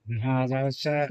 हाँ अच्छा।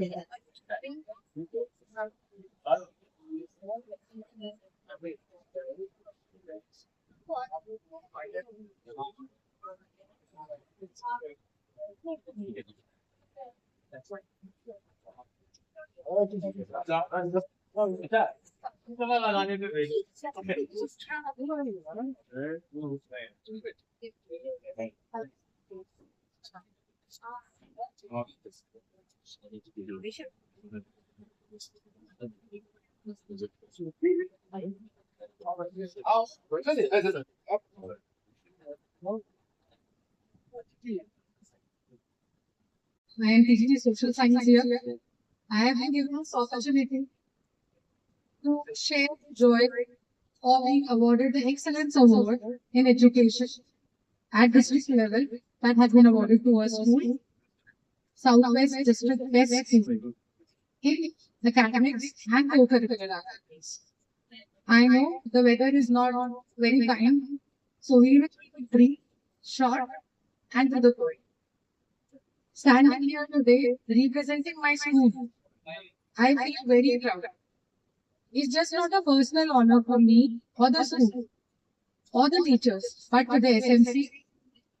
I am teaching social science here. I have been given this opportunity to share joy of being awarded the Excellence Award in Education at district level that has been awarded to our school, Southwest District Best School in academics and co-curricular activities. I know the weather is not very kind, so we will keep it brief, short, and to the point. Standing here today representing my school, I feel very proud. It's just not a personal honor for me or the school or the teachers, but to the SMC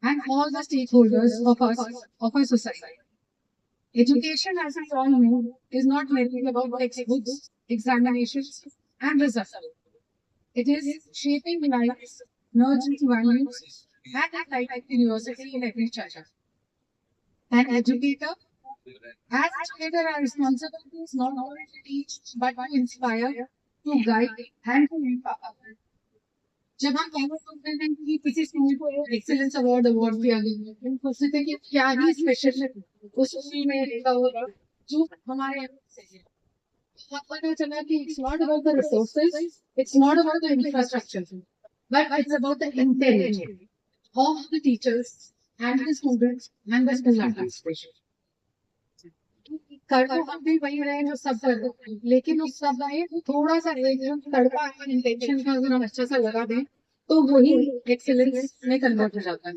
and all the stakeholders of our society. Education, as we all know, is not merely about textbooks, examinations, and results. It is shaping lives, nurturing values, and igniting curiosity in every child. An educator, as educator, our responsibility is not only to teach, but to inspire, to guide, and to empower. जब हम बात करते हैं कि किसी school को excellence award दिया गया है हम सोचते थे कि क्या ही स्पेशल है उस स्कूल में लिखा होगा जो हमारे यहाँ से है अब पता चला कि it's not about the resources it's not about the infrastructure but it's about the intent of the teachers and the students and the school administration कर तो हम भी वही रहे जो सब कर रहे हैं, लेकिन उस सब में थोड़ा सा एक तड़का अगर इंटेंशन का अगर हम अच्छा सा लगा दें तो वही एक्सेलेंस में कन्वर्ट हो जाता है।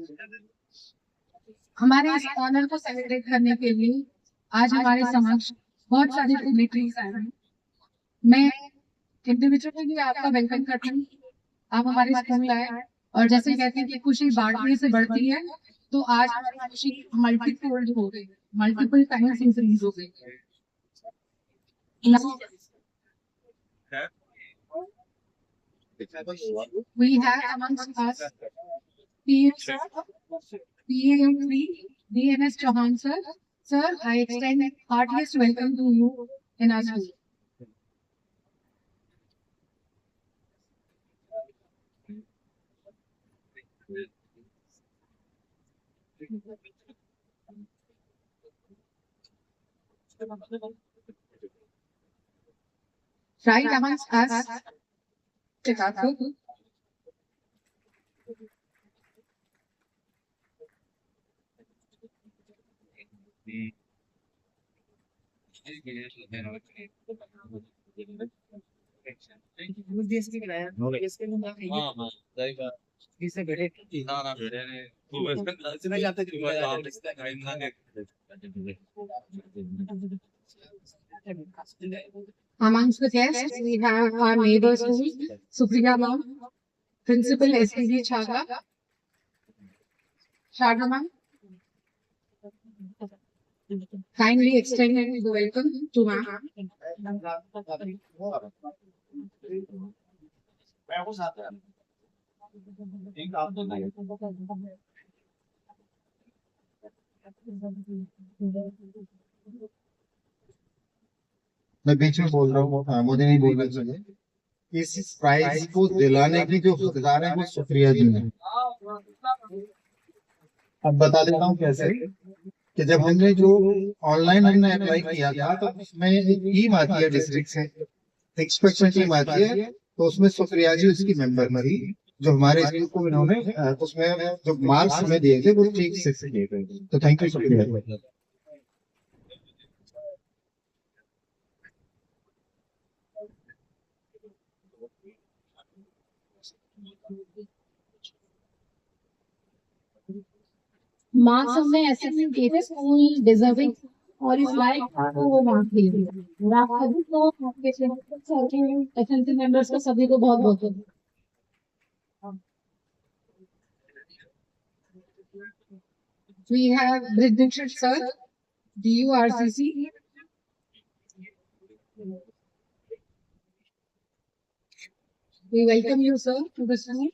हमारे इस ऑनर को सेलिब्रेट करने के लिए आज हमारे समक्ष बहुत सारी डिग्निटरीज आए हैं। मैं इंडिविजुअली भी आपका वेलकम करती हूँ। आप हमारे स्कूल आए और जैसे कहते हैं कि खुशी बांटने से बढ़ती है तो आज हमारी खुशी मल्टीफोल्ड हो गई, मल्टीपल टाइम्स इंक्रीज हो गई। We have amongst us PM sir, PM3, DNS Chauhan sir. Sir, I extend heartiest welcome to you in our school. Right amongst us, Chikatsu. इससे बेटे ना ना बेटे ने वो इसमें जाते amongst the guests, we have our neighbors, Supriya Ma'am, Principal SPV Chaga, Chaga Ma'am. Kindly extend the welcome to Ma'am. मैं बीच में बोल रहा हूँ, हाँ, मुझे नहीं बोलना चाहिए। इस प्राइज को दिलाने की जो हकदार है वो सुप्रिया जी ने। अब बता देता हूँ कैसे कि जब हमने जो ऑनलाइन हमने अप्लाई किया था तो उसमें एक टीम आती है डिस्ट्रिक्ट से, एक्सपेक्शन टीम आती है, तो उसमें सुप्रिया जी उसकी मेंबर थी जो हमारे स्कूल को इन्होंने उसमें जो मार्क्स हमें दिए थे वो ठीक से दिए थे। तो थैंक यू सुप्रिया। Marks हमने ऐसे नहीं दिए थे, स्कूल डिजर्विंग और इस लाइक को वो मार्क्स दिए और आप सभी को आपके एसएनसी मेंबर्स को सभी को बहुत बहुत We have Bridget sir, DURCC. We welcome you, sir, to the school.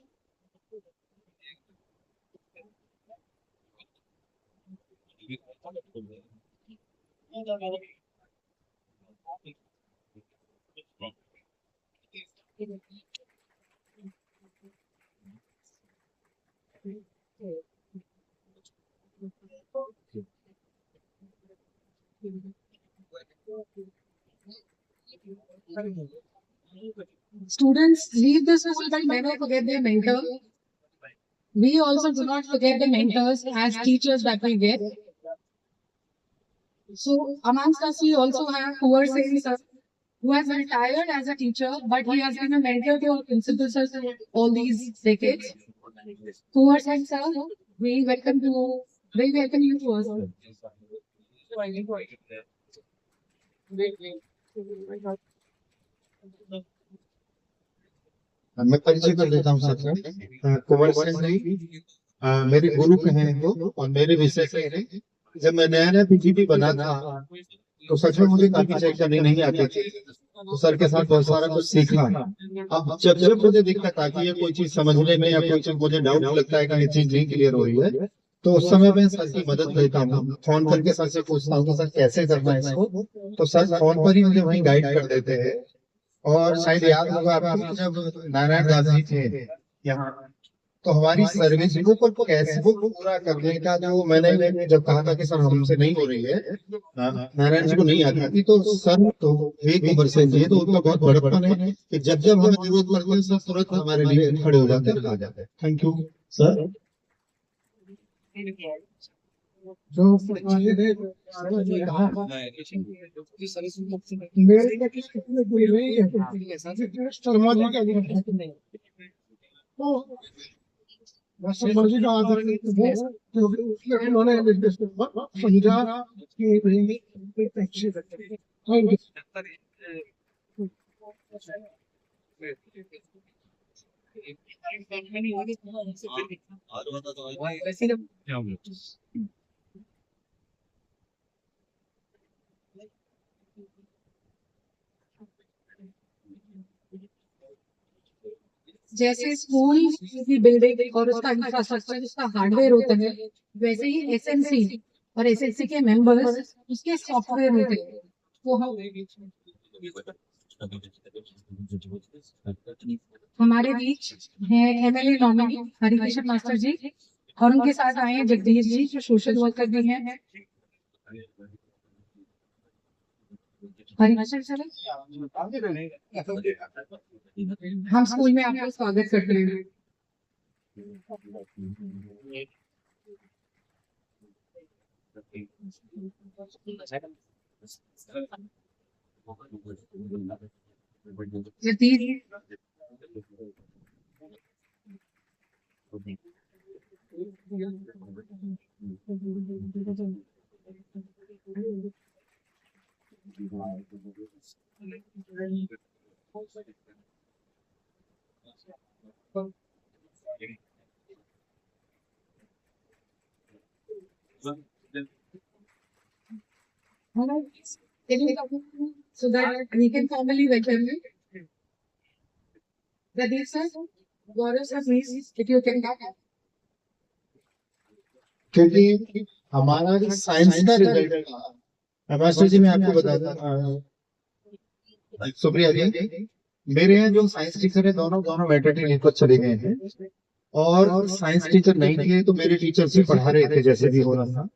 Students leave the school but never forget their mentor. We also do not forget the mentors as teachers that we get. So amongst us, we also have Kuwar Singh sir, who has retired as a teacher, but he has been a mentor to our principals all these decades. Kuwar Singh sir, we welcome you to us. मैं परिचय कर देता हूँ सबसे। कुंवर सिंह जी मेरे गुरु कहे इनको और मेरे विषय से हैं। जब मैं नया नया पीजीटी बना था तो सच में मुझे काफी चीजें करनी नहीं आती थी, तो सर के साथ बहुत सारा कुछ सीखा। अब जब जब मुझे दिक्कत आती है कोई चीज समझने में या कोई चीज मुझे डाउट लगता है कि ये चीज नहीं क्लियर हो रही है, तो उस समय मैं सर की मदद लेता हूँ। फोन करके सर से पूछता हूँ सर कैसे करना है इसको, तो सर फोन पर ही मुझे वहीं गाइड कर देते हैं। और शायद याद होगा आपको जब नारायण दास जी थे यहाँ, तो हमारी सर्विस बुक और कैश बुक पूरा करने का जो मैंने जब कहा था कि सर हमसे नहीं हो रही है, नारायण जी को नहीं आती थी, तो सर तो एक उम्र से जी तो उनका बहुत बड़प्पन है कि जब जब हमें जरूरत पड़ती है सर तुरंत हमारे लिए खड़े हो जाते हैं, आ जाते हैं। Thank you sir. जो मर्जी का आदर उन्होंने समझा जैसे स्कूल की बिल्डिंग और उसका इंफ्रास्ट्रक्चर उसका हार्डवेयर होता है, वैसे ही एसएनसी और एसएससी के मेंबर्स उसके सॉफ्टवेयर होते हैं। वो हमारे बीच है एमएलए नॉमिनी हरिकृष्ण मास्टर जी और उनके साथ आए हैं जगदीश जी जो सोशल वर्कर भी हैं। हरिकृष्ण सर, हम स्कूल में आपका स्वागत करते हैं। Jagdish so that we can formally welcome you. Pradeep sir, Gaurav sir, please, if you can come. क्योंकि हमारा साइंस का रिजल्ट था मास्टर जी, मैं आपको बताता सुप्रिया जी, मेरे यहाँ जो साइंस टीचर है दोनों मैटरनिटी लीव पर चले गए हैं और साइंस टीचर नहीं थे तो मेरे टीचर से पढ़ा रहे थे जैसे भी हो रहा था।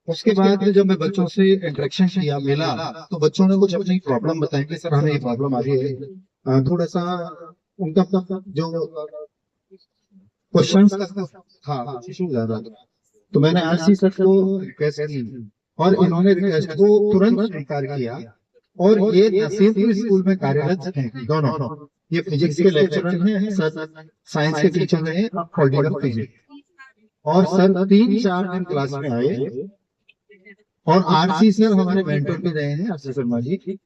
उसके बाद जब मैं बच्चों से इंटरेक्शन किया मिला तो बच्चों ने कुछ अपनी प्रॉब्लम बताई कि सर हमें ये प्रॉब्लम आ रही है, थोड़ा सा उनका जो क्वेश्चंस था इशू ज्यादा था, तो मैंने आरसी सर को रिक्वेस्ट की और इन्होंने रिक्वेस्ट को तुरंत स्वीकार किया और ये नसीबपुर स्कूल में कार्यरत हैं दोनों। ये फिजिक्स के लेक्चरर हैं, सर साइंस के टीचर हैं पॉलिटिकल फिजिक्स, और सर 3-4 दिन क्लास में आए और आरसी सर हमारे मेंटर पे रहे हैं, आरसी शर्मा जी।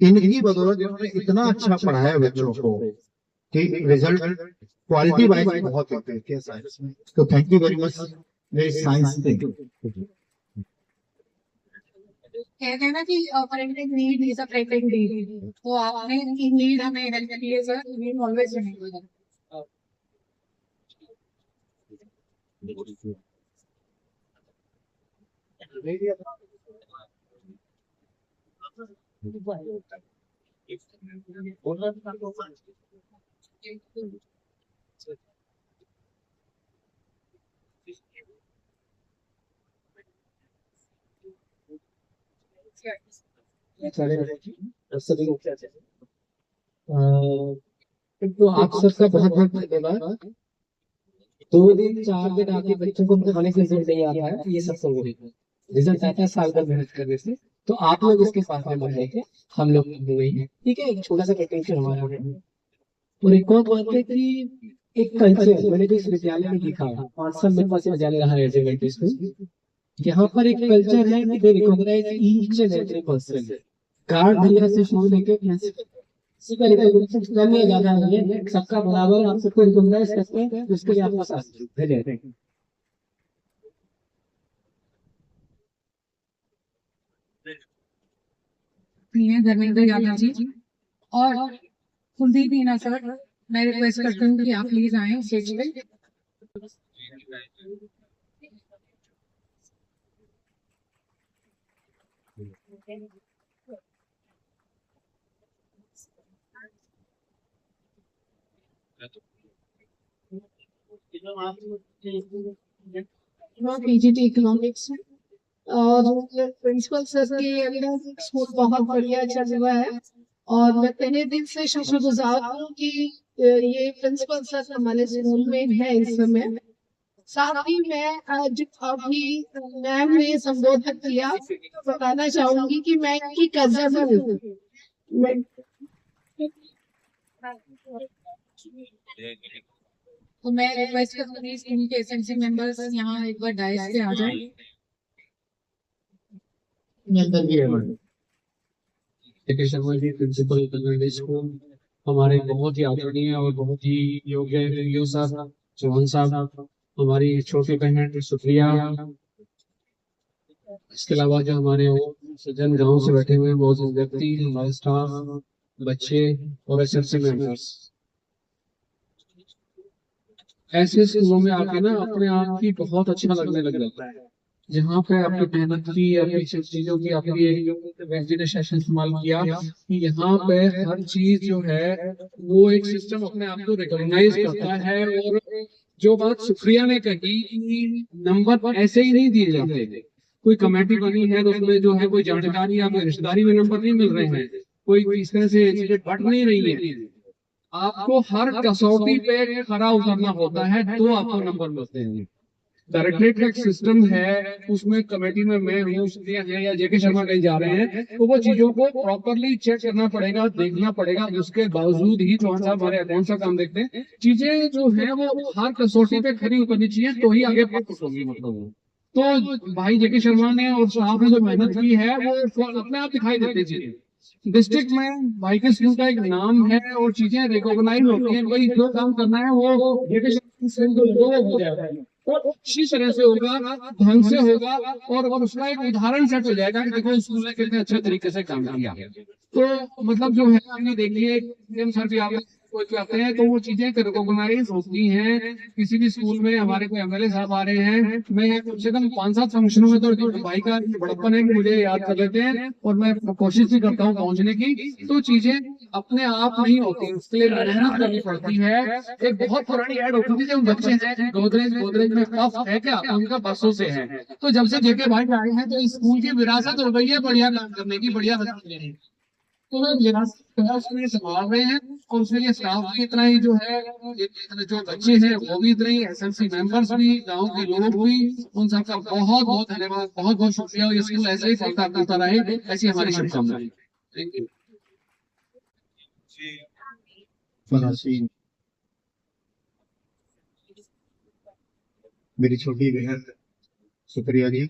इनकी बदौलत इन्होंने इतना अच्छा पढ़ाया बच्चों को कि रिजल्ट क्वालिटी वाइज बहुत होते हैं साइंस में। तो थैंक यू वेरी मच मेरी साइंस टीम। कहते हैं ना कि parenting need is a parenting need, तो आपने की नीड हमें हेल्प की है सर, वी ऑलवेज रिमेंबर। एक तो आप सबका बहुत बहुत धन्यवाद। 2 दिन 4 दिन आपके बच्चों को पढ़ाने से रिजल्ट नहीं आता है, ये सब समझ रहे। रिजल्ट आता है साल भर मेहनत करने से। तो आप लोग इसके साथ में बन जाइए, हम लोग नहीं है, ठीक है। एक छोटा सा प्रेटेंशन हमारा है। और एक और बात है कि एक कल्चर मैंने जो इस विद्यालय में देखा, 5 साल मेरे पास ये विद्यालय रहा है एलिमेंट्री स्कूल। यहाँ पर एक कल्चर है कि they recognise each and every person, guard भैया से शुरू लेके किसी का रिकॉग्निशन कम या ज्यादा नहीं है, सबका बराबर आप सबको रिकॉग्नाइज करते हैं, उसके लिए आपका साथ भेजे। धर्मेंद्र यादव जी और कुलदीप मीना सर, मैं रिक्वेस्ट करती हूँ कि आप प्लीज आए स्टेज पे। पीजीटी इकोनॉमिक्स और प्रिंसिपल सर के अंदर स्कूल बहुत बढ़िया चल रहा है, और मैं पहले दिन से शुक्रगुजार हूँ कि ये प्रिंसिपल सर हमारे स्कूल में है इस समय। साथ ही मैं आज अभी मैम ने संबोधित किया, बताना चाहूंगी कि मैं इनकी कजन हूँ। तो मैं रिक्वेस्ट करूंगी स्कूल के एसएमसी मेंबर्स यहाँ एक बार डाइस पे आ जाए। Sharma ji principal convent school हमारे बहुत ही आदरणीय और बहुत ही योग्य वीडियो साहब, चौहान साहब, हमारी छोटी बहन सुप्रिया, इसके अलावा जो हमारे सज्जन गांव से बैठे हुए बहुत से व्यक्ति, हमारे स्टाफ, बच्चे और एसएमसी मेंबर्स। ऐसे स्कूलों में आके ना अपने आप ही बहुत अच्छा लगने लग जाता है, जहाँ पे आपकी मेहनत की, आपकी चीजों की, आपकी इमेजिनेशन इस्तेमाल किया कि यहाँ पे हर चीज जो है वो एक सिस्टम अपने आप को रिकॉग्नाइज करता है। और जो बात सुप्रिया ने कही कि नंबर ऐसे ही नहीं दिए जाते, कोई कमेटी बनी है तो उसमें जो है कोई जानकारी या कोई रिश्तेदारी में नंबर नहीं मिल रहे हैं, कोई इस तरह से चीजें बढ़ नहीं रही है। आपको हर कसौटी पे खरा उतरना होता है तो आपको नंबर मिलते हैं। डायरेक्टरेट का एक सिस्टम है, उसमें कमेटी में मैं हूँ, सुप्रिया है या जेके शर्मा कहीं जा रहे हैं, तो वो चीजों को प्रॉपरली चेक करना पड़ेगा, देखना पड़ेगा। उसके बावजूद ही चौहान साहब हमारे अकाउंट का काम देखते हैं। चीजें जो है वो हर कसौटी पे खरी उतरनी चाहिए तो ही आगे प्रोसेस होगी। मतलब तो भाई जेके शर्मा ने और साहब ने जो मेहनत की है वो अपने आप दिखाई देती चीजें। डिस्ट्रिक्ट में भाई के स्कूल का एक नाम है और चीजें रिकॉग्नाइज होती हैं, भाई जो काम करना है वो जेके शर्मा हो जाएगा और अच्छी तरह से होगा, ढंग से होगा, और उसका एक उदाहरण सेट हो जाएगा कि देखो स्कूल ने कितने अच्छे तरीके से काम किया। तो मतलब जो है आपने देखिए सर भी आप कोई आते हैं तो वो चीजें रिकॉग्नाइज होती हैं। किसी भी स्कूल में हमारे कोई एमएलए साहब आ रहे हैं, मैं कम से कम 5-7 फंक्शनों में तो भाई का बड़प्पन है कि मुझे याद कर लेते हैं और मैं कोशिश भी करता हूँ पहुंचने की। तो चीजें अपने आप नहीं होती, उसके लिए मेहनत करनी पड़ती है। एक बहुत पुरानी ऐड होती थी, जो बच्चे हैं गोदरेज गोदरेज में कफ है क्या, उनका बसों से है। तो जब से जेके भाई आए हैं तो स्कूल की विरासत हो गई है बढ़िया काम करने की, बढ़िया करने। तो वो विरासत जो है उसमें संभाल रहे हैं और उसके लिए स्टाफ भी इतना ही जो है, जो बच्चे हैं वो भी इतने ही, एसएमसी मेंबर्स भी, गांव के लोग भी, उन सबका बहुत बहुत धन्यवाद, बहुत बहुत शुक्रिया। और ये स्कूल ऐसे ही फलता फूलता रहे, ऐसी हमारी शुभकामनाएं। Thank you. मेरी छोटी बहन सुप्रिया जी,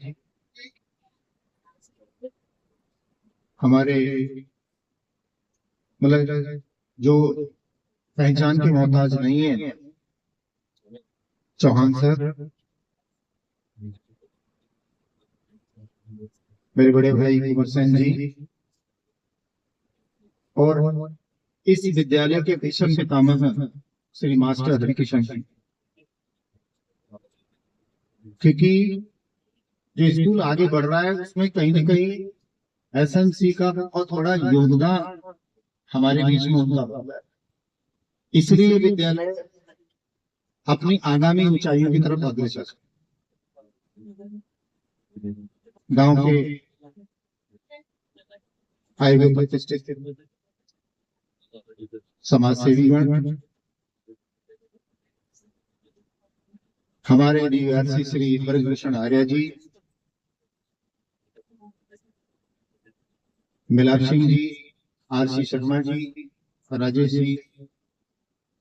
हमारे मतलब जो पहचान के मोहताज नहीं है, चौहान सर, मेरे बड़े भाई कुंवर सेन जी, और इस विद्यालय के भीषण पितामह श्री मास्टर हरिकिशन जी, क्योंकि जो स्कूल आगे बढ़ रहा है उसमें कहीं ना कहीं एसएमसी का बहुत थोड़ा योगदान हमारे बीच में होता है। इसलिए विद्यालय अपनी आगामी ऊंचाइयों की तरफ अग्रसर है। गांव के आए हुए प्रतिष्ठित समाज सेवीगण, हमारे डीआरसी श्री ब्रजभूषण आर्य जी, मिलाप सिंह जी, आरसी शर्मा जी, राजेश जी,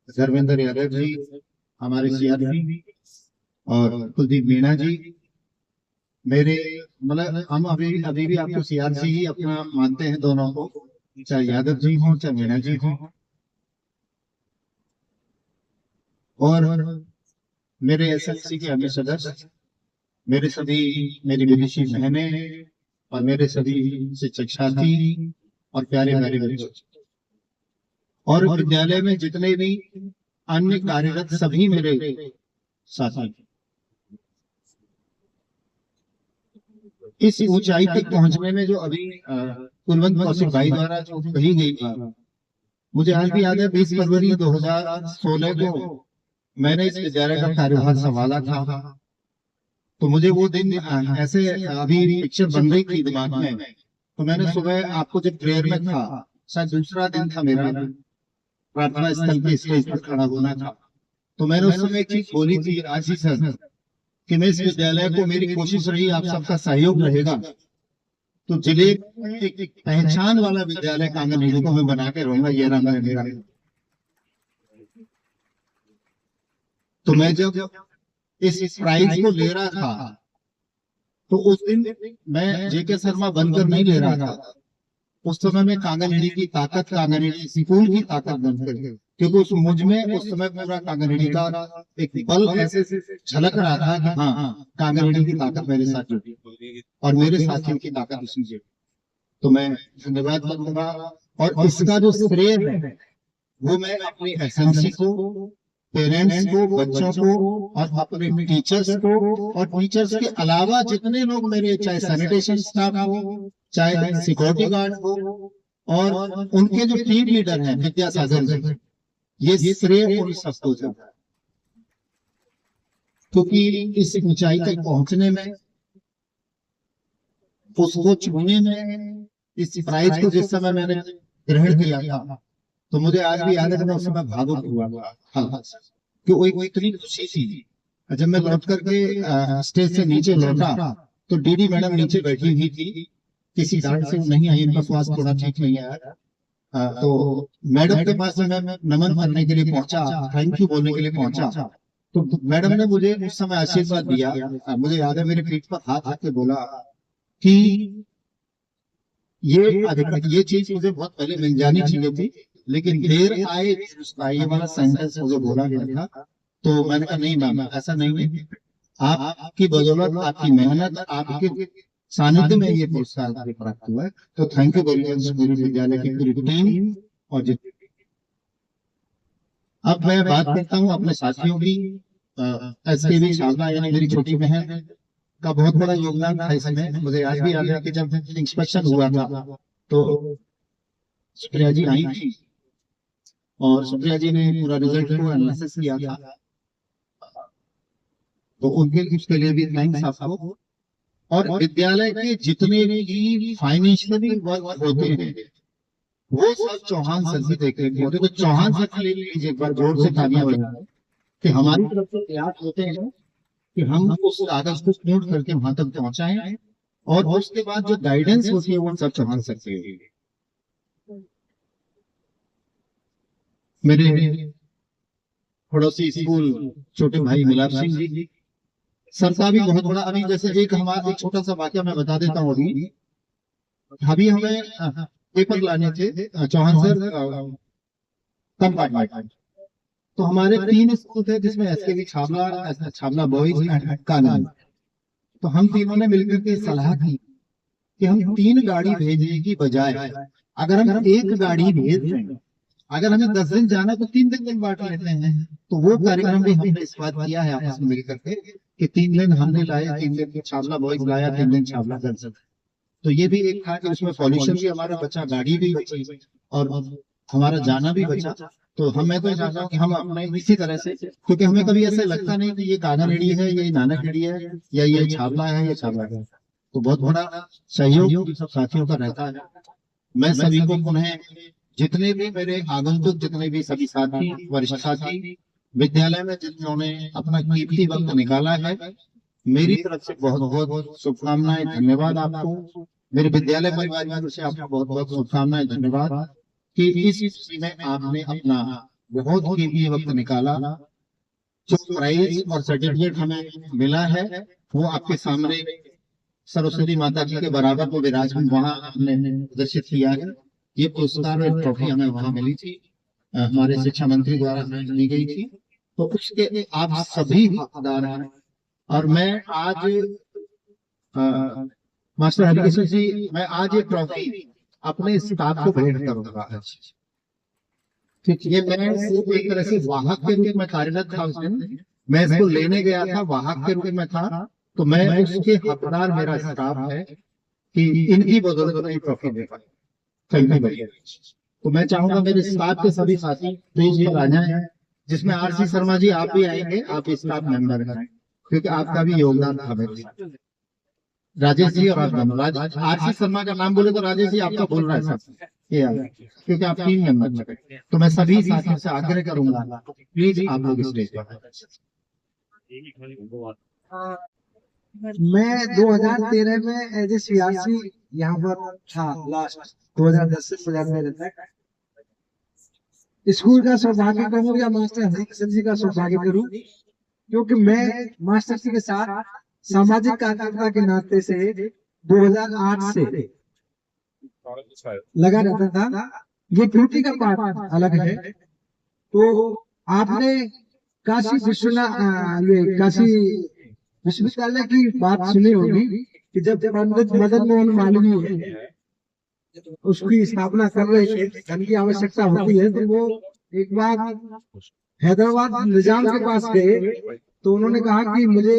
धर्मेंद्र यादव जी, हमारे सीआरपी और कुलदीप मीणा जी, मेरे मतलब हम अभी भी आपको सीआरसी ही अपना मानते हैं दोनों को, चाहे यादव जी हो चाहे मीणा जी हो, और मेरे एसएलसी के अन्य सदस्य, मेरे सभी मेरी विदेशी बहनें और मेरे सभी शिक्षक साथी और प्यारे प्यारे बच्चे और विद्यालय में जितने भी अन्य कार्यरत सभी मेरे साथी, इस ऊंचाई तक पहुंचने में जो अभी कुलवंत कौशिक भाई द्वारा जो कही गई बात, मुझे आज भी याद है 20 फरवरी 2016 को मैंने इस विद्यालय का कार्यभार संभाला था। तो मुझे वो दिन ऐसे अभी पिक्चर बन रही थी दिमाग में, तो मैंने सुबह आपको जब प्रेयर में था, शायद दूसरा दिन था मेरा, प्रार्थना स्थल के स्टेज पर खड़ा होना था, तो मैंने उस समय एक चीज बोली थी आज ही सर कि मैं इस विद्यालय को, मेरी कोशिश रही आप सबका सहयोग रहेगा तो जिले में एक पहचान वाला विद्यालय कांगनहेड़ी को मैं बना के रहूंगा, ये रहा मेरा। तो मैं जब इस प्राइज को ले रहा था तो उस दिन मैं जेके शर्मा बनकर नहीं ले रहा था, उस समय में कांगनहेड़ी की ताकत, कांगनहेड़ी स्कूल की ताकत बनकर, क्योंकि उस मुझ में उस समय पूरा कांगनहेड़ी का एक बल ऐसे झलक रहा था कि हाँ कांगनहेड़ी की ताकत मेरे साथ जुड़ी और मेरे साथियों की ताकत उसमें जुड़ी। तो मैं धन्यवाद करूंगा और इसका जो श्रेय है वो मैं अपनी एसएमसी को, पेरेंट्स को, बच्चों को और अपने टीचर्स को, और टीचर्स के अलावा जितने लोग मेरे, चाहे सैनिटेशन स्टाफ हो, चाहे सिक्योरिटी गार्ड हो, और उनके जो टीम लीडर हैं विद्यासागर जी, ये श्रेय उन सबको जाता है, क्योंकि इस ऊंचाई तक पहुंचने में, उसको छूने में, इस प्राइज को जिस समय मैंने ग्रहण किया था तो मुझे आज भी याद है कि मैं उस समय भावुक हुआ था कि वो इतनी खुशी थी। जब मैं लौट करके स्टेज से नीचे लौटा तो डीडी मैडम नीचे बैठी हुई थी, किसी कारण से नहीं आई, उनका स्वास्थ्य थोड़ा ठीक नहीं है, तो मैडम के पास मैं नमन करने के लिए पहुंचा, थैंक यू बोलने के लिए पहुंचा, तो मैडम ने मुझे उस समय आशीर्वाद दिया। मुझे याद है मेरे पीठ पर हाथ रख के बोला कि ये चीज मुझे बहुत पहले मिल जानी चाहिए थी, लेकिन देर आए ये वाला सेंटेंस मुझे बोला गया था। तो मैंने कहा नहीं मैम, ऐसा नहीं है, आपकी बदौलत, आपकी मेहनत, आपके सानिध्य में ये पुरस्कार प्राप्त हुआ है, तो थैंक यू वेरी मच मेरे विद्यालय की पूरी टीम। और अब मैं बात करता हूँ अपने साथियों की। एसकेबी शारदा यानी मेरी छोटी बहन का बहुत बड़ा योगदान था इसमें। मुझे आज भी याद है कि जब इंस्पेक्शन हुआ था तो सुप्रिया जी आई थी और सुप्रिया जी ने पूरा रिजल्ट को एनालिसिस किया था, तो उनके उसके लिए भी थैंक्स आपको। और विद्यालय के जितने भी फाइनेंशियली वर्क होते हैं वो सब चौहान सर से देख रहे होते, तो चौहान सर के लिए एक बार जोर से तालियां बजाएं कि हमारी तरफ से प्रयास होते हैं कि हम उस कागज को नोट करके वहां तक पहुंचाएं, और उसके बाद जो गाइडेंस होती है वो सब चौहान सर से होगी। मेरे पड़ोसी स्कूल छोटे भाई मिलाप सिंह जी सर का भी बहुत बड़ा, अभी जैसे एक हमारा एक छोटा सा वाक्य मैं बता देता हूँ। अभी अभी हमें पेपर लाने थे चौहान सर कंपार्टमेंट। तो हमारे 3 स्कूल थे जिसमें SKV Chhawla, Chhawla boys and कानन। तो हम तीनों ने मिलकर के सलाह की कि हम 3 गाड़ी भेजने की बजाय अगर हम एक गाड़ी भेज दें, अगर हमें 10 दिन जाना तो 3 दिन में बांट लेते हैं। तो वो कार्यक्रम भी हमने इस बात किया है आपस में मिलकर के कि 3 दिन हमने लाया, 3 दिन छावला बॉयज लाया, 3 दिन छावला गर्ल्स। तो ये भी एक था कि उसमें पॉल्यूशन भी हमारा बचा, गाड़ी भी बची और हमारा जाना भी बचा। तो मैं तो चाहता हूँ कि हम अपने इसी तरह से, क्योंकि हमें कभी ऐसा लगता नहीं कि ये कानारेडी है, ये नानकरेडी है, या ये छावला है, या छावला है। तो बहुत बड़ा सहयोग सब साथियों का रहता है। मैं सभी को पुनः, जितने भी मेरे आगंतुक, जितने भी सभी साथी, वरिष्ठ साथी विद्यालय में जिन्होंने अपना कीमती वक्त निकाला है, मेरी तरफ से बहुत बहुत शुभकामनाएं, धन्यवाद आपको। मेरे विद्यालय परिवार की तरफ से आपको बहुत बहुत शुभकामनाएं, धन्यवाद कि इस स्थिति में आपने अपना बहुत कीमती वक्त निकाला। जो प्राइज और सर्टिफिकेट हमें मिला है वो आपके सामने सरस्वती माता जी के बराबर वो विराजमान वहाँ हमने प्रदर्शित किया है। ये पुरस्कार और ट्रॉफी हमें वहाँ मिली थी, हमारे शिक्षा मंत्री द्वारा हमें दी गई थी। तो उसके आप सभी हकदार हैं। और मैं आज मास्टर हरिकिशन जी, मैं आज ये ट्रॉफी अपने स्टाफ को भेंट करूंगा। ठीक, ये मैं एक तरह से वाहक के रूप में कार्यरत था उस दिन। मैं इसको लेने गया था, वाहक के रूप में था। तो मैं उसके हकदार, मेरा स्टाफ है कि इनकी बदौलत में ट्रॉफी दे पाए। थैंक यू भैया। तो मैं चाहूंगा मेरे स्टाफ के सभी साथी स्टेज पर आ जाएं, जिसमें आरसी शर्मा जी आप भी आएंगे, आप स्टाफ मेंबर हैं, क्योंकि आपका भी योगदान था मेरे। राजेश जी और आप दोनों, आरसी शर्मा का नाम बोले तो राजेश जी आपका बोल रहा है सब, ये क्योंकि आप 3 मेंबर। तो मैं सभी साथियों से आग्रह करूंगा, प्लीज आप लोग स्टेज पर। मैं 2013 में एज ए सीआरसी यहाँ पर था, लास्ट 2010 से 2013 तक। स्कूल का सौभाग्य करूँ या मास्टर हरिकिशन जी का सौभाग्य करूँ, क्योंकि मैं मास्टर जी के साथ सामाजिक कार्यकर्ता के नाते से 2008 से लगा रहता था। ये ड्यूटी का पार्ट अलग है। तो आपने काशी विश्वविद्यालय की बात सुनी होगी कि जब पंडित मदन मोहन मालवीय उसकी स्थापना कर रहे थे, धन की आवश्यकता होती है, तो वो एक बार हैदराबाद निजाम के पास गए। तो उन्होंने कहा कि मुझे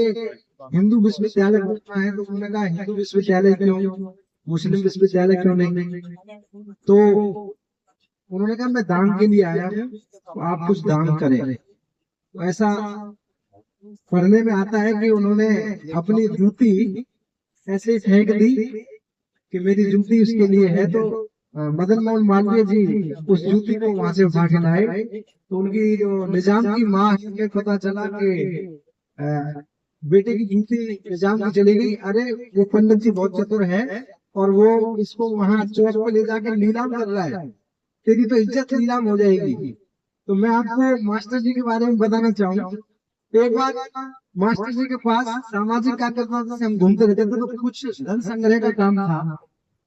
हिंदू विश्वविद्यालय बनना है। तो उन्होंने कहा हिंदू विश्वविद्यालय क्यों, मुस्लिम विश्वविद्यालय क्यों नहीं? तो उन्होंने कहा मैं दान के लिए आया हूँ, तो आप कुछ दान करें। तो ऐसा पढ़ने में आता है कि उन्होंने अपनी जूती ऐसे फेंक दी कि मेरी जूती उसके लिए है। तो मदन मोहन मालवीय जी उस जूती को वहां से उठा के लाए। तो उनकी जो निजाम की माँ है, पता चला कि बेटे की जूती निजाम की चली गई। अरे वो पंडित जी बहुत चतुर है और वो इसको वहां चौक पे ले जाकर नीलाम कर रहा है, तेरी तो इज्जत नीलाम हो जाएगी। तो मैं आपको मास्टर जी के बारे में बताना चाहूंगा। एक बार मास्टर जी के पास सामाजिक कार्यकर्ता से हम घूमते रहते थे, तो कुछ धन संग्रह का काम था।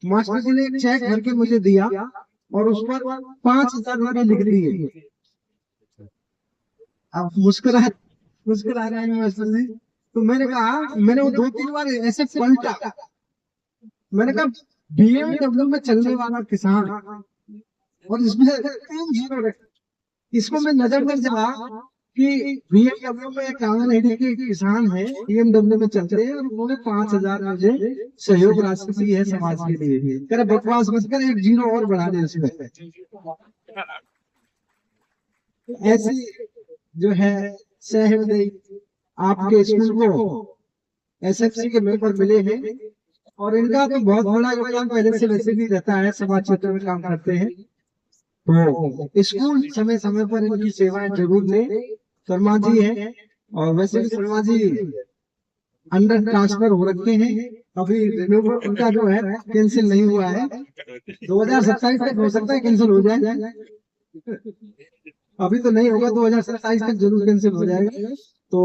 मास्टर जी ने एक चेक भर के मुझे दिया और उस पर 5,000 रुपए लिख दिए। अब मुस्कुरा रहे हैं मास्टर जी। तो मैंने कहा, मैंने वो 2-3 बार ऐसे पलटा। मैंने कहा BMW में चलने वाला किसान और इसमें 3 जीरो, इसको मैं नजर में जमा कि BMW में कांगड़ेडी के किसान है, BMW में चलते हैं और उन्होंने 5,000 मुझे सहयोग राशि दी है समाज के लिए। कह रहे बकवास मत कर, 1 जीरो और बढ़ा दे उसमें। ऐसी जो है सहृदय आपके स्कूल को SFC के मेंबर मिले हैं और इनका तो बहुत बड़ा योगदान पहले से वैसे भी रहता है, समाज क्षेत्र में काम करते हैं। तो स्कूल समय समय पर इनकी सेवाएं जरूर लें। शर्मा जी हैं और वैसे भी शर्मा जी अंडर ट्रांसफर हो रखे हैं, अभी रिन्यूअल उनका जो है कैंसिल नहीं हुआ है। 2027 तक हो सकता है कैंसिल हो जाए, अभी तो नहीं होगा, 2027 तक जरूर कैंसिल हो जाएगा। तो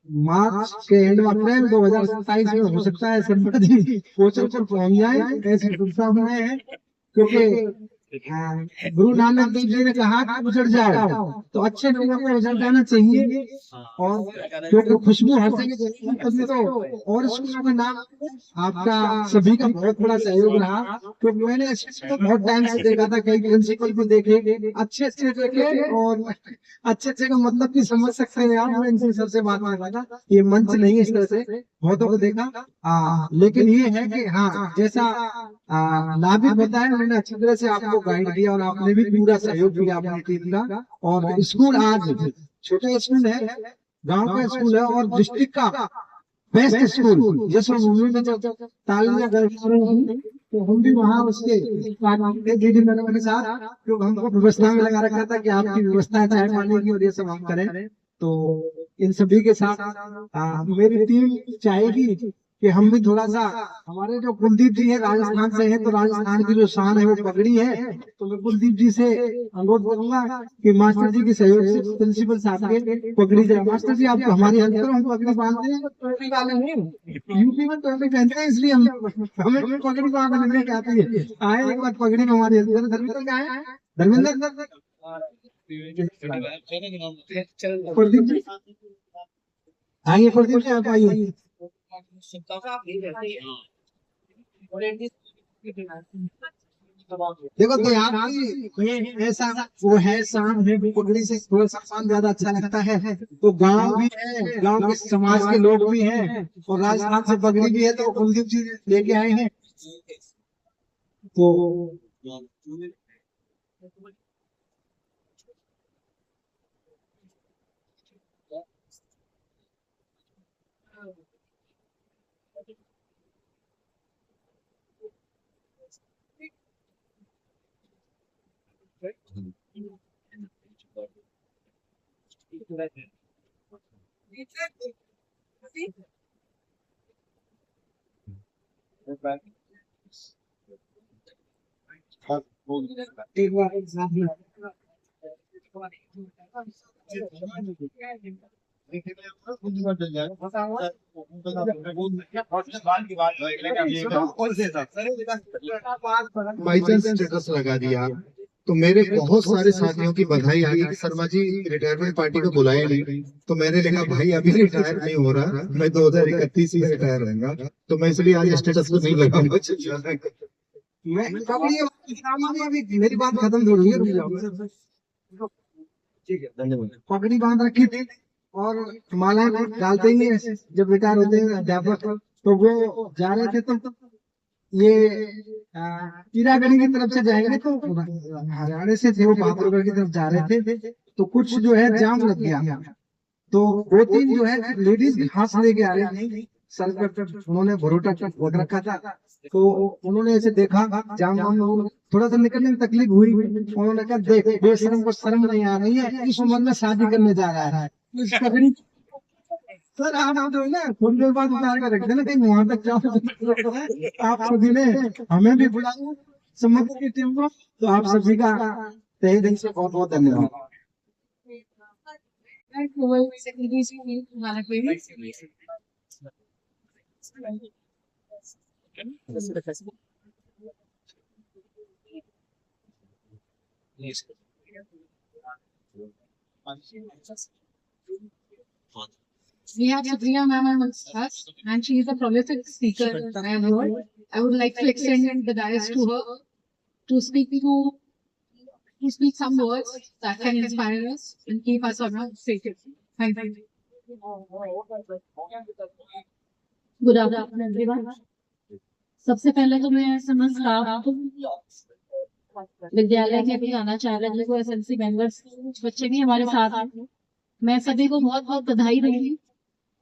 मार्च के एंड में, अप्रैल 2027 में हो सकता है सरपंच पोस्टर पर पहुंच जाए, ऐसी शुभकामनाएं हैं। क्योंकि गुरु नानक देव जी ने कहा कि उजड़ जाओ तो अच्छे लोगों को उजड़ जाना चाहिए, और क्योंकि खुशबू हर जगह तभी तो। और स्कूलों में नाम आपका सभी का बहुत बड़ा सहयोग रहा, क्योंकि मैंने इसको बहुत टाइम से देखा था, कई प्रिंसिपल को देखे, अच्छे अच्छे देखे, और अच्छे अच्छे का मतलब भी समझ सकते हैं आप। मैं इनसे सबसे बात कर रहा था, ये मंच नहीं इस तरह से बहुतों को देखा, लेकिन ये है कि हाँ, जैसा नाभिक बताया, मैंने अच्छी तरह से आपको गाइड किया, और आपने भी पूरा सहयोग किया अपनी टीम का। और स्कूल आज छोटा स्कूल है, गांव का स्कूल है, और डिस्ट्रिक्ट का बेस्ट स्कूल, जिसमें मूवी में जब तालियां बजा रही थी, तो हम भी वहाँ उसके दीदी मैडम के साथ, जो हमको व्यवस्था में लगा रखा था कि आपकी व्यवस्था है चाय पानी की, और ये सब हम करें। तो इन सभी के साथ मेरी टीम चाहेगी कि हम भी थोड़ा सा, हमारे जो कुलदीप जी है राजस्थान से है, तो राजस्थान की जो शान है वो पगड़ी है, तो मैं कुलदीप जी से अनुरोध करूंगा कि मास्टर जी के सहयोग से प्रिंसिपल साहब के पगड़ी जाए। मास्टर जी, आप हमारी हेल्प करो, हम पगड़ी बांधते हैं, टोपी वाले नहीं, यूपी में टोपी पहनते हैं, इसलिए हम हमें पगड़ी बांधने की आती है। आए एक बार पगड़ी में हमारी हेल्प करो। धर्मेंद्र क्या है, धर्मेंद्र प्रदीप जी आइए, प्रदीप जी आप आइए। देखो तो आपकी ऐसा वो है, शाम है, पगड़ी से थोड़ा सा शाम ज्यादा अच्छा लगता है। तो गांव भी है, गांव के समाज के लोग भी हैं, और राजस्थान से पगड़ी भी है, तो कुलदीप जी लेके आए हैं। तो एक बार बाई चांस स्टेटस लगा दिया, तो मेरे बहुत सारे साथियों की बधाई आ गई कि शर्मा जी रिटायरमेंट पार्टी को बुलाए नहीं। तो मैंने लिखा भाई अभी रिटायर नहीं हो रहा, मैं 2031 में रिटायर रहूंगा, तो मैं इसलिए आज स्टेटस को नहीं लगाऊंगा। मैं अभी मेरी बात खत्म थोड़ी है, रुक जाओ। ठीक है, धन्यवाद। पगड़ी बांध रखी थी, और मालाएं डालते ही हैं जब रिटायर होते हैं अध्यापक, तो वो जा रहे थे, तो ये कीरागढ़ी की तरफ से जाएंगे, तो हरियाणा से थे वो, बहादुरगढ़ की तरफ जा रहे थे, तो कुछ जो है जाम लग गया, तो दो तीन जो है लेडीज घास लेके आ रही थी, सर पर उन्होंने भरोटा घोट रखा था, तो उन्होंने ऐसे देखा जाम वाम में, थोड़ा सा निकलने में तकलीफ हुई, उन्होंने कहा देख बेशरम को शर्म नहीं आ रही है, इस उम्र में शादी करने जा रहा है। सर आप जो है ना थोड़ी देर बाद उतार कर रख देना, कहीं वहां तक जाओ। आप सभी ने हमें भी बुलाया, समझ की टीम को, तो आप सभी का तहे दिल से बहुत बहुत धन्यवाद। We have Supriya ma'am amongst us, and she is a prolific speaker. I have heard. I would like to extend the dais to her to speak some words that can inspire us and keep us on our stage. Thank you. Good afternoon everyone. सबसे पहले तो मैं समस्त staff विद्यालय के भी आना चालक को एसएमसी मेंबर्स बच्चे भी हमारे साथ हैं, मैं सभी को बहुत बहुत बधाई दूंगी।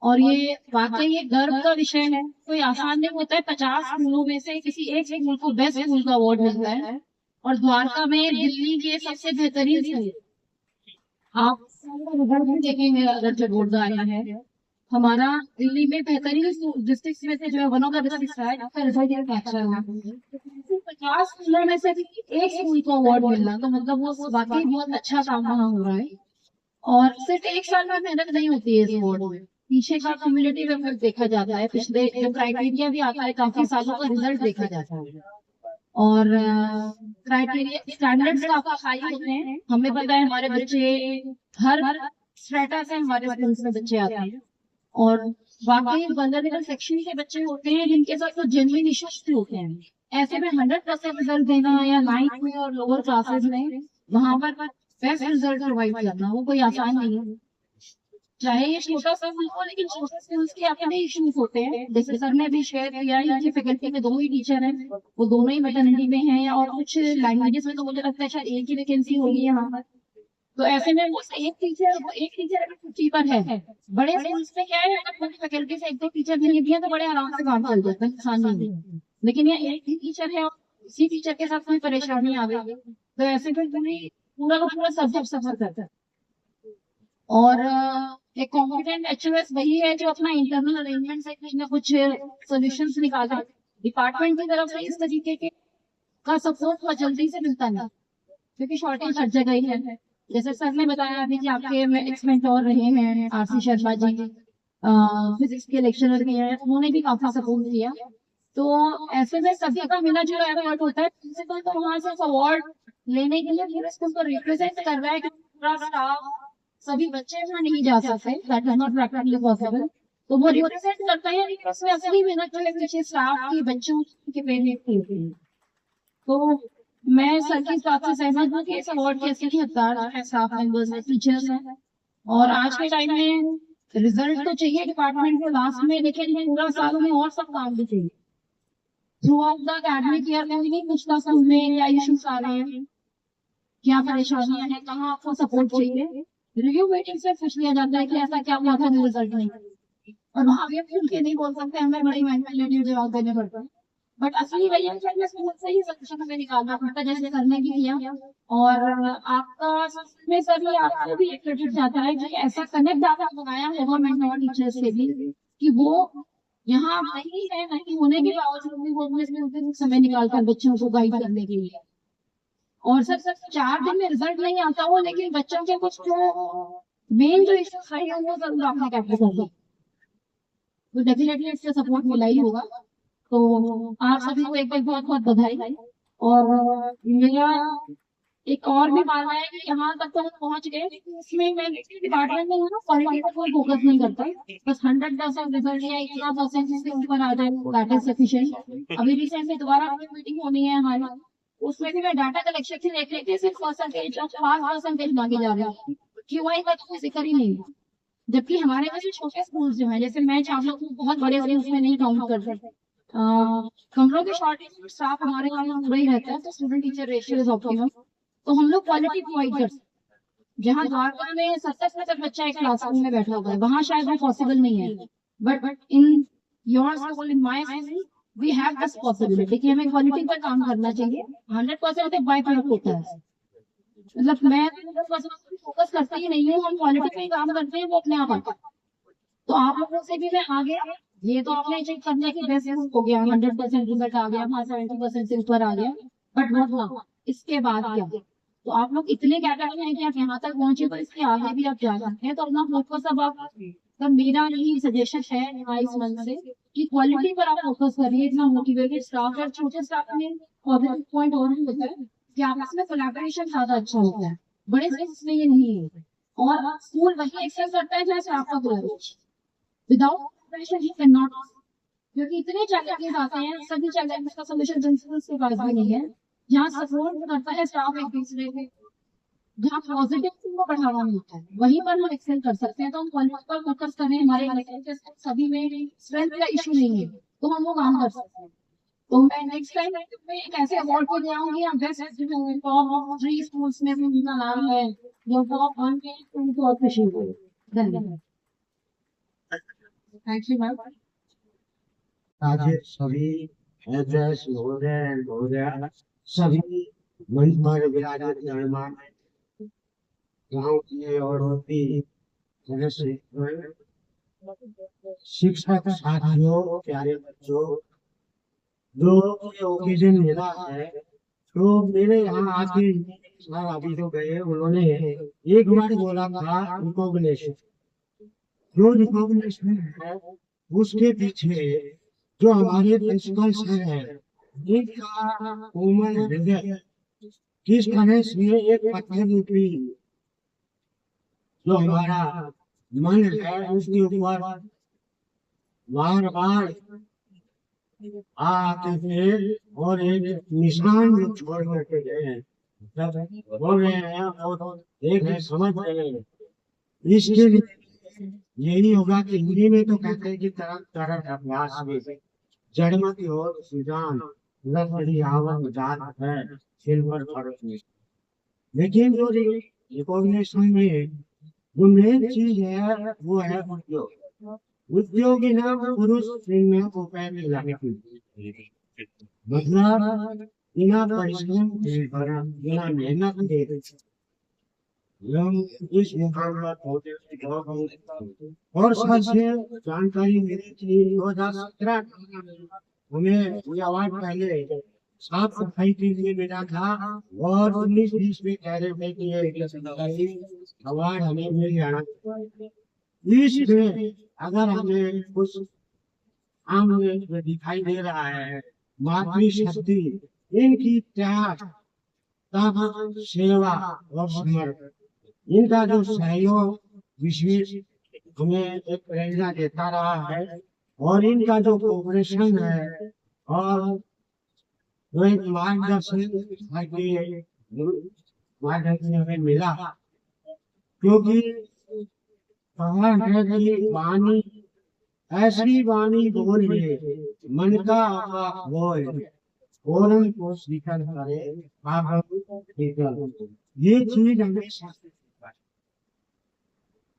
और ये वाकई एक गर्व का विषय है, कोई आसान नहीं होता है 50 स्कूलों में से किसी एक स्कूल को बेस्ट स्कूल का अवार्ड मिलता है, और द्वारका में दिल्ली के सबसे बेहतरीन स्कूल। आप रिजल्ट भी देखेंगे अगर जब बोर्ड आया है, हमारा दिल्ली में बेहतरीन डिस्ट्रिक्ट में से जो है वन ऑफ द डिस्ट्रिक्ट है जिसका रिजल्ट ये अच्छा है। 50 स्कूलों में से एक स्कूल को अवार्ड मिलना, तो मतलब वो वाकई बहुत अच्छा काम वहाँ हो रहा है। और सिर्फ एक साल में मेहनत नहीं होती है इस अवार्ड में, पीछे का क्यूमुलेटिव इफेक्ट देखा जाता है, पिछले जो क्राइटेरिया भी आता है काफी सालों का रिजल्ट देखा जाता है, और क्राइटेरिया स्टैंडर्ड्स काफी हाई होते हैं। हमें पता है हमारे बच्चे हर स्ट्रेटा से हमारे स्कूल्स में बच्चे आते हैं, और वाकई वल्नरेबल सेक्शन के बच्चे होते हैं जिनके साथ तो जेन्युइन इश्यूज भी होते हैं। ऐसे में 100% रिजल्ट देना या 9th में और लोअर क्लासेस में वहां पर बेस्ट रिजल्ट प्रोवाइड करना वो कोई आसान नहीं है। चाहे ये छोटा सा स्कूल हो, लेकिन छोटे स्कूल्स के अपने इश्यूज होते हैं। जैसे सर ने भी शेयर किया है कि फैकल्टी में 2 ही टीचर हैं, वो दोनों ही मैटरनिटी में हैं, और कुछ लैंग्वेजेस में तो मुझे लगता है शायद एक ही वैकेंसी होगी यहाँ पर। तो ऐसे में वो एक टीचर अगर छुट्टी पर है, बड़े स्कूल्स में क्या है, अगर पूरी फैकल्टी से 1-2 टीचर भी नहीं दिया तो बड़े आराम से काम चल जाता है, नुकसान नहीं है। लेकिन ये एक ही टीचर है और इसी टीचर के साथ कोई परेशानी आ गई तो ऐसे में पूरा का पूरा सब्जेक्ट सफर करता है। और एक कॉम्पिटेंट एचओएस वही है जो अपना इंटरनल अरेंजमेंट से कुछ ना कुछ सॉल्यूशंस निकाले। डिपार्टमेंट की तरफ से इस तरीके के का सपोर्ट बहुत जल्दी से मिलता है, क्योंकि शॉर्टेज हर जगह ही है। जैसे सर ने बताया अभी कि आपके एक्स मेंटोर रहे हैं आरसी शर्मा जी, फिजिक्स के लेक्चरर भी हैं, उन्होंने भी काफी सपोर्ट किया। तो ऐसे में सभी का मिला जुला एफर्ट होता है। प्रिंसिपल तो वहां से अवार्ड लेने के लिए पूरे स्कूल को रिप्रेजेंट कर रहा है कि पूरा स्टाफ, सभी बच्चे वहां नहीं जा सकते, that is not practically possible, तो वो रिप्रेजेंट करता है, लेकिन उसमें असली मेहनत जो है पीछे स्टाफ की, बच्चों के पेरेंट्स की होती है। तो मैं सर की इस बात से सहमत हूँ कि इस अवार्ड के असली हकदार है स्टाफ मेंबर्स हैं, टीचर्स हैं। और आज के टाइम में रिजल्ट तो चाहिए डिपार्टमेंट के लास्ट में, लेकिन पूरा साल में और सब काम भी चाहिए। Through out the academic year में भी कुछ ना स्कूल में क्या इश्यूज आ रहे हैं, क्या परेशानियां हैं, कहाँ आपको सपोर्ट चाहिए, रिव्यू मीटिंग से पूछ लिया जाता है कि ऐसा क्या हुआ था जो रिजल्ट नहीं। और वहां भी खुल के नहीं बोल सकते, हमें बड़ी मेंटलिटी जवाब देने पड़ता है। बट असली वही है कि स्कूल से ही सोल्यूशन हमें निकालना पड़ता है, जैसे करने की किया। और आपका में सर भी आपको भी एक क्रेडिट जाता है कि ऐसा कनेक्ट आपने बनाया है गवर्नमेंट और टीचर्स से भी, कि वो यहाँ नहीं है, नहीं होने के बावजूद भी वो अपने समय निकालकर बच्चों को गाइड करने के लिए। और सर 4 दिन में रिजल्ट नहीं आता हो, लेकिन बच्चों के कुछ जो मेन जो इश्यूज रहे हैं वो जरूर आपने कैप्चर कर लिया, तो डेफिनेटली इससे सपोर्ट मिला ही होगा। तो आप सभी को एक बार बहुत बहुत बधाई। और मेरा एक और भी मानना है कि यहाँ तक तो हम पहुंच गए, इसमें मैं डिपार्टमेंट में ना क्वालिटी पर कोई फोकस नहीं करता, बस 100% रिजल्ट या इतना परसेंट जिसके ऊपर आ जाए दैट इज सफिशिएंट। अभी रिसेंट में दोबारा मीटिंग होनी है हमारी, उसमें भी मैं डाटा कलेक्शन से देख रही थी, सिर्फ परसेंटेज 5% मांगे जा रहे हैं, क्यूआई का तो कोई जिक्र ही नहीं। जबकि हमारे पास छोटे स्कूल जो है, जैसे मैं चावलों को बहुत बड़े स्कूल में नहीं काउंट कर सकते, कमरों के शॉर्टेज स्टाफ हमारे वहाँ पूरा ही रहता है, तो student teacher ratio is optimum, तो हम लोग क्वालिटी प्रोवाइड कर सकते हैं। जहाँ द्वारका में 70 बच्चा एक क्लासरूम में बैठा हुआ है, वहाँ शायद वो पॉसिबल नहीं है, but in your school, in my school, we have this possibility कि हमें क्वालिटी पर काम करना चाहिए। 100% एक बाय प्रोडक्ट होता है, मतलब मैं 100% फोकस करती ही नहीं हूँ, हम क्वालिटी पे ही काम करते हैं, वो अपने आप आता है। तो आप लोगों से भी मैं आगे, ये तो आपने चेक करने की बेसिस हो गया, 100% रिजल्ट आ गया, 70% से ऊपर आ गया, बट वो इसके बाद क्या? तो आप लोग इतने कैपेबल हैं कि आप यहाँ तक पहुंचे, तो इसके आगे भी आप जा सकते हैं। तो अपना फोकस अब आप, तो मेरा यही सजेशन है इस मंथ से कि क्वालिटी पर आप फोकस करिए। इतना मोटिवेटेड स्टाफ है, छोटे स्टाफ में पॉजिटिव पॉइंट और भी होता है कि आपस में कोलैबोरेशन ज्यादा अच्छा होता है, बड़े स्कूल्स में ये नहीं है। और स्कूल वही एक्सेल करता है जहाँ स्टाफ का collaboration, without collaboration you can not, क्योंकि इतने चैलेंजेस आते हैं, सभी चैलेंजेस का सॉल्यूशन प्रिंसिपल्स के पास भी नहीं है। जहाँ सपोर्ट करता है स्टाफ एक दूसरे को, जहाँ पॉजिटिव को बढ़ावा मिलता है, वहीं पर हम एक्सेल कर सकते हैं। तो हम क्वालिटी पर फोकस करें, हमारे सभी में स्ट्रेंथ का इशू नहीं है, तो हम वो काम कर सकते हैं। तो मैं नेक्स्ट टाइम में एक ऐसे अवार्ड को ले आऊंगी, हम बेस्ट टॉप 3 स्कूल्स में भी उनका नाम है, जो टॉप 1 के उनको अप्रिशिएट करें। धन्यवाद। Thank you ma'am. आज सभी एड्रेस महोदय सभी मंच पर विराजमान गणमान्य गाँव के और भी सदस्य, शिक्षक साथियों, प्यारे बच्चों, जो ये ओकेजन मिला है, तो मेरे यहाँ आके सर अभी तो गए, उन्होंने एक बार बोला था रिकॉग्निशन, जो रिकॉग्निशन है उसके पीछे जो हमारे प्रिंसिपल्स हैं इनका कोमल हृदय किस तरह से एक पत्थर रूपी जो हमारा मन है उसके ऊपर बार बार आते थे और एक निशान जो छोड़ करके गए हैं सब बोल रहे हैं और एक है समझ रहे हैं इसके लिए यही होगा कि हिंदी में तो कहते हैं कि तरह तरह अभ्यास में जड़मती और सुजान लकड़ी आवत जात है सिल्वर फर्क में लेकिन जो रिकॉग्निशन में जो मेन चीज है वो है उद्योग उद्योगी नाम पुरुष श्रेणियों को पैर लाने की मतलब बिना परिश्रम के बिना मेहनत के लोग इस मुकाम पर पहुंचे और सबसे जानकारी मिली थी 2017 हमें ये अवार्ड पहले साफ सफाई के लिए मिला था और 19-20 में कह रहे थे कि ये अवार्ड हमें मिल जाना इसमें अगर हमें कुछ सामने जो दिखाई दे रहा है मातृशक्ति इनकी त्याग तप सेवा और समर्पण इनका जो सहयोग विशेष हमें एक प्रेरणा देता रहा है और इनका जो कोऑपरेशन है और जो एक मार्गदर्शन हमें मिला क्योंकि कहा है कि वाणी ऐसी वाणी बोले मन का आपा बोल ओरन को स्वीकार करे ये चीज हमेशा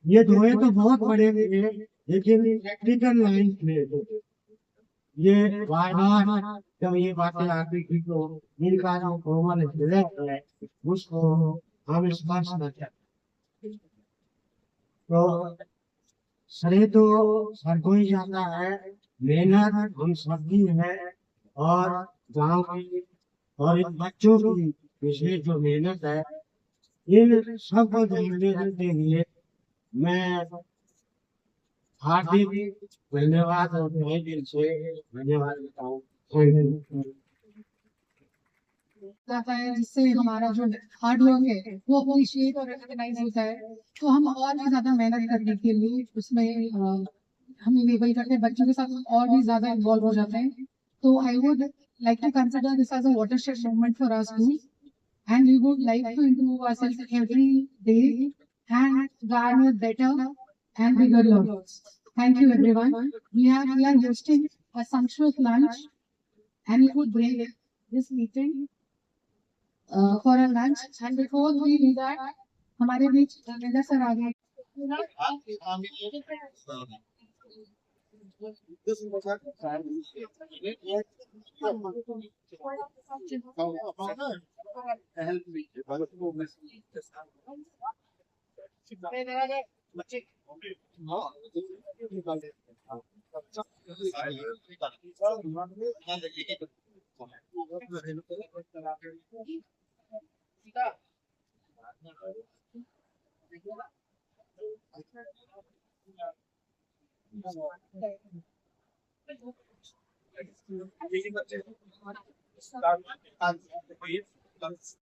ये दोहे तो बहुत बड़े हैं लेकिन प्रैक्टिकल लाइन में ये बार बार जब ये बातें आती थी तो इनका जो कोमल हृदय है उसको हम स्पर्श करते तो सरे तो हर कोई जाता है मेहनत हम सबकी है और गांव की और इन बच्चों की विशेष जो मेहनत है इन सबको ध्यान रखते हुए मैं हार्दिक धन्यवाद और तहे दिल से धन्यवाद देता हूँ जाता है जिससे हमारा जो हार्ड वर्क है वो अप्रिशिएट और रिकॉग्नाइज होता है तो हम और भी ज्यादा मेहनत करने के लिए उसमें हम इनेबल करते हैं बच्चों के साथ हम और भी ज्यादा इन्वॉल्व हो जाते हैं तो I would like to consider this as a watershed moment for us to and we would like to improve ourselves every day and garner better and bigger learners. Thank you everyone. We are hosting a sumptuous lunch and we would break this meeting for a lunch and before we do that हमारे बीच Dharmendra sir आ गए